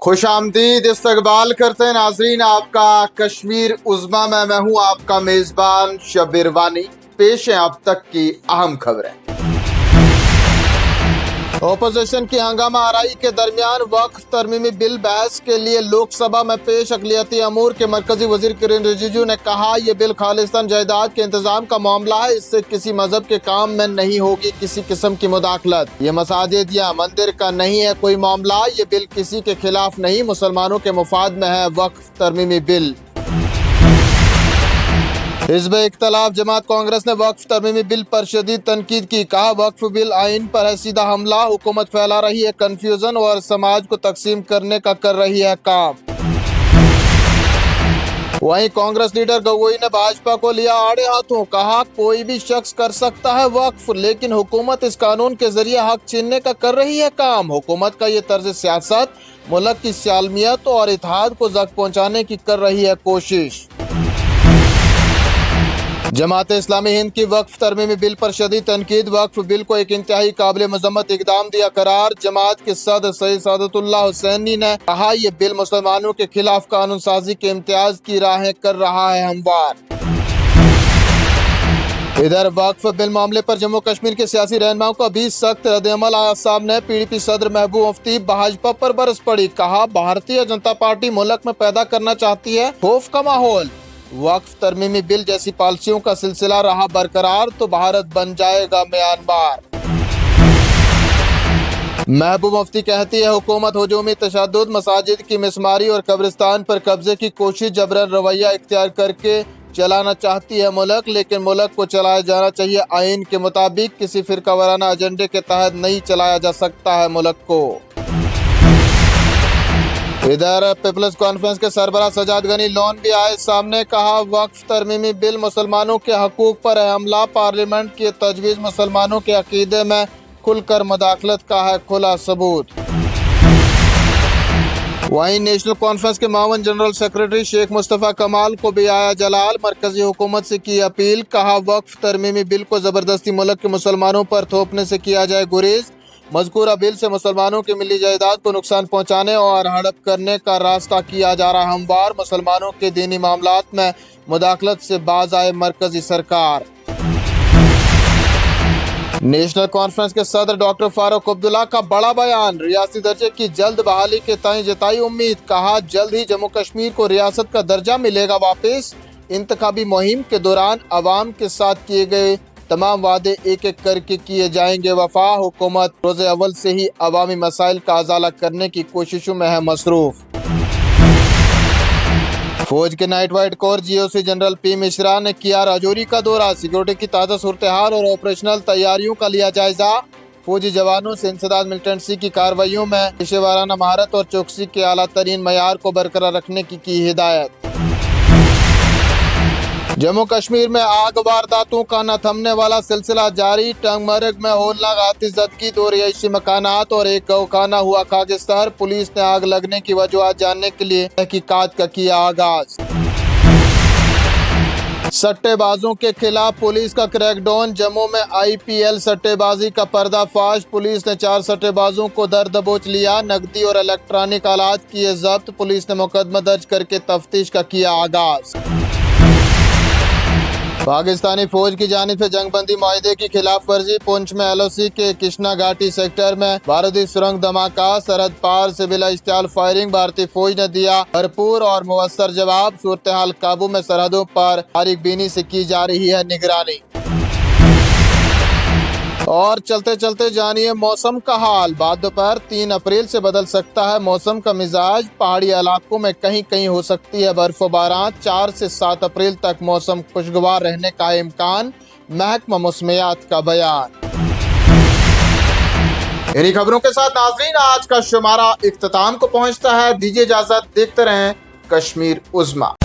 खुशामदीद इस्तकबाल करते हैं नाजरीन आपका कश्मीर उज़्मा में। मैं हूं आपका मेज़बान शब्बीर वानी। पेश है अब तक की अहम खबरें। ओपोजिशन की हंगामा आराई के दरमियान वक्फ तरमीमी बिल बहस के लिए लोकसभा में पेश। अक़लियती अमूर के मरकजी वज़ीर किरेन रिजिजू ने कहा, यह बिल खालिस्तान जायदाद के इंतजाम का मामला है, इससे किसी मजहब के काम में नहीं होगी किसी किस्म की मुदाखलत। ये मसाजिद या मंदिर का नहीं है कोई मामला, ये बिल किसी के खिलाफ नहीं, मुसलमानों के मुफाद में है वक्फ तरमीमी बिल। हिज़्ब इख्तिलाफ जमात कांग्रेस ने वक्फ तरमीमी बिल पर शदीद तनकीद की। कहा, वक्फ बिल आइन पर है सीधा हमला, हुकूमत फैला रही है कन्फ्यूजन और समाज को तकसीम करने का कर रही है काम। वहीं कांग्रेस लीडर गगोई ने भाजपा को लिया आड़े हाथों। कहा, कोई भी शख्स कर सकता है वक्फ, लेकिन हुकूमत इस कानून के जरिए हक छीनने का कर रही है काम। हुकूमत का ये तर्ज सियासत मुल्क की सालमियत और इत्तेहाद को जख्म पहुँचाने की कर रही है कोशिश। जमात इस्लामी हिंद की वक्फ तरमीमी बिल पर शदीद तनकीद। वक्फ बिल को एक इंतहाई काबिल मजम्मत इकदाम दिया करार। जमात के सदर सैयद सादतुल्लाह हुसैनी ने कहा, यह बिल मुसलमानों के खिलाफ कानून साजी के इम्तियाज की राहें कर रहा है हमवार। इधर वक्फ बिल मामले पर जम्मू कश्मीर के सियासी रहनुमाओं का भी सख्त रद्द-ए-अमल आया सामने। PDP सदर महबूब मुफ्ती भाजपा पर बरस पड़ी। कहा, भारतीय जनता पार्टी मुल्क में पैदा करना चाहती है खौफ का माहौल। वक्फ तरमीमी बिल जैसी पॉलिसियों का सिलसिला रहा बरकरार तो भारत बन जाएगा म्यांमार। महबूब मुफ्ती कहती है, हुकूमत हुजूमी तशद्दुद, मसाजिद की मिसमारी और कब्रिस्तान पर कब्जे की कोशिश जबरन रवैया इख्तियार करके चलाना चाहती है मुल्क, लेकिन मुल्क को चलाया जाना चाहिए आइन के मुताबिक। किसी फिरका वाराना एजेंडे के तहत नहीं चलाया जा सकता है मुल्क को। इधर पीपल्स कॉन्फ्रेंस के सरबराह सजाद गनी लोन भी आए सामने। कहा, वक्फ तरमीमी बिल मुसलमानों के हकूक पर है हमला, पार्लियामेंट की तजवीज़ मुसलमानों के अकीदे में खुलकर मुदाखलत का है खुला सबूत। वहीं नेशनल कॉन्फ्रेंस के मावन जनरल सेक्रेटरी शेख मुस्तफ़ा कमाल को भी आया जलाल, मरकजी हुकूमत से की अपील। कहा, वक्फ तरमीमी बिल को ज़बरदस्ती मुल्क के मुसलमानों पर थोपने से किया जाए गुरेज। मज़कूरा बिल से मुसलमानों की मिली जायदाद को नुकसान पहुँचाने और हड़प करने का रास्ता किया जा रहा हमवार। मुसलमानों के दीनी मामलात में मुदाखलत से बाज आए मरकजी सरकार। नेशनल कॉन्फ्रेंस के सदर डॉक्टर फारूक अब्दुल्ला का बड़ा बयान। रियासी दर्जे की जल्द बहाली के ताईं जताई उम्मीद। कहा, जल्द ही जम्मू कश्मीर को रियासत का दर्जा मिलेगा वापस। इंतखाबी मुहिम के दौरान अवाम के साथ किए गए तमाम वादे एक एक करके किए जाएंगे वफा। हुकूमत रोज़े अव्वल से ही अवामी मसाइल का अजाला करने की कोशिशों में है मसरूफ। फौज के night white core GOC general P Mishra ने किया राजौरी का दौरा। सिक्योरिटी की ताज़ा सूरत हाल और ऑपरेशनल तैयारियों का लिया जायजा। फौजी जवानों से इंसदाद मिलिटेंसी की कार्रवाइयों में पेशेवराना महारत और चौकसी के आला तरीन मयार को बरकरार रखने की हिदायत। जम्मू कश्मीर में आग वारदातों का न थमने वाला सिलसिला जारी। टंगमर्ग में होलनाक आतिशज़दगी, 2 रिहायशी मकानात और एक गौखाना हुआ खाकिस्तान। पुलिस ने आग लगने की वजूहात जानने के लिए तहकीकात का किया आगाज। सट्टेबाजों के खिलाफ पुलिस का क्रैकडाउन। जम्मू में IPL सट्टेबाजी का पर्दाफाश। पुलिस ने 4 सट्टेबाजों को दर दबोच लिया। नकदी और इलेक्ट्रॉनिक आलात किए जब्त। पुलिस ने मुकदमा दर्ज करके तफ्तीश का किया आगाज। पाकिस्तानी फौज की जानिब से जंगबंदी माहिदे की खिलाफ वर्जी। पुंछ में LOC के कृष्णा घाटी सेक्टर में भारतीय सुरंग धमाका। सरहद पार से बिला इश्तियाल फायरिंग। भारतीय फौज ने दिया भरपूर और मुवस्सर जवाब। सूरत हाल काबू में, सरहदों पर तारीख बीनी से की जा रही है निगरानी। और चलते चलते जानिए मौसम का हाल। बाद दोपहर 3 अप्रैल से बदल सकता है मौसम का मिजाज। पहाड़ी इलाकों में कहीं कहीं हो सकती है बर्फबारी। 4 से 7 अप्रैल तक मौसम खुशगवार रहने का इम्कान, महकमा मौसमियात का बयान। इन्हीं खबरों के साथ नाजरीन आज का शुमारा इख्तिताम को पहुंचता है। दीजिए इजाजत, देखते रहें कश्मीर उज़्मा।